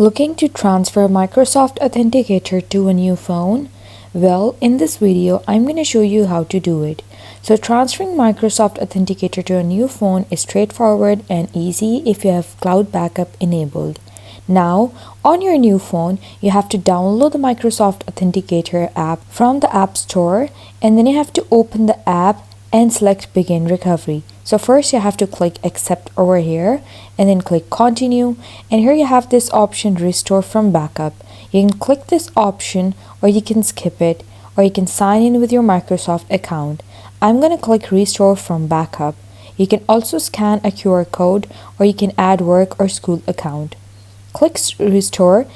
Looking to transfer Microsoft Authenticator to a new phone? Well, in this video, I'm going to show you how to do it. So transferring Microsoft Authenticator to a new phone is straightforward and easy if you have cloud backup enabled. Now, on your new phone, you have to download the Microsoft Authenticator app from the App Store, and then you have to open the app and select Begin Recovery. So first you have to click Accept over here and then click Continue, and here you have this option Restore from Backup. You can click this option or you can skip it, or you can sign in with your Microsoft account. I'm going to click Restore from Backup. You can also scan a QR code or you can add work or school account. Click Restore,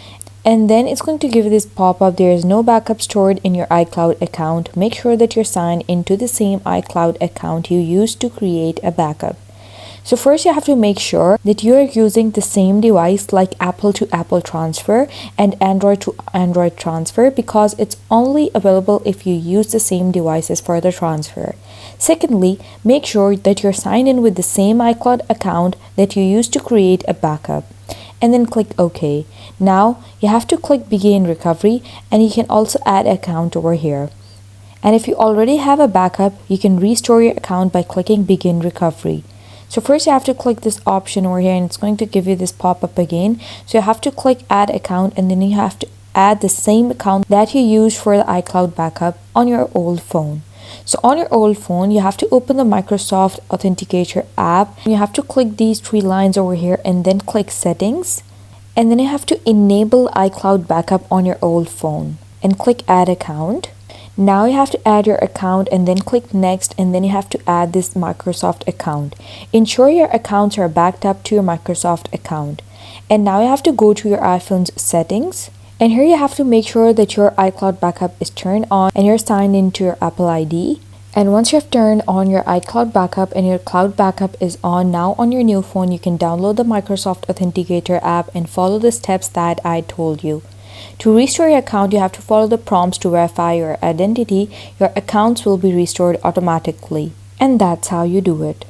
and then it's going to give you this pop-up. There is no backup stored in your iCloud account. Make sure that you're signed into the same iCloud account you used to create a backup. So first you have to make sure that you are using the same device like Apple to Apple transfer and Android to Android transfer, because it's only available if you use the same devices for the transfer. Secondly, make sure that you're signed in with the same iCloud account that you used to create a backup, and then click OK. Now you have to click Begin Recovery, and you can also add an account over here. And if you already have a backup, you can restore your account by clicking Begin Recovery. So first you have to click this option over here, and it's going to give you this pop-up again. So you have to click Add Account, and then you have to add the same account that you used for the iCloud backup on your old phone. So on your old phone, you have to open the Microsoft Authenticator app. You have to click these three lines over here and then click Settings. And then you have to enable iCloud backup on your old phone and click Add Account. Now you have to add your account and then click Next, and then you have to add this Microsoft account. Ensure your accounts are backed up to your Microsoft account. And now you have to go to your iPhone's settings. And here you have to make sure that your iCloud backup is turned on and you're signed into your Apple ID. And once you have turned on your iCloud backup and your cloud backup is on, now on your new phone you can download the Microsoft Authenticator app and follow the steps that I told you. To restore your account, you have to follow the prompts to verify your identity. Your accounts will be restored automatically. And that's how you do it.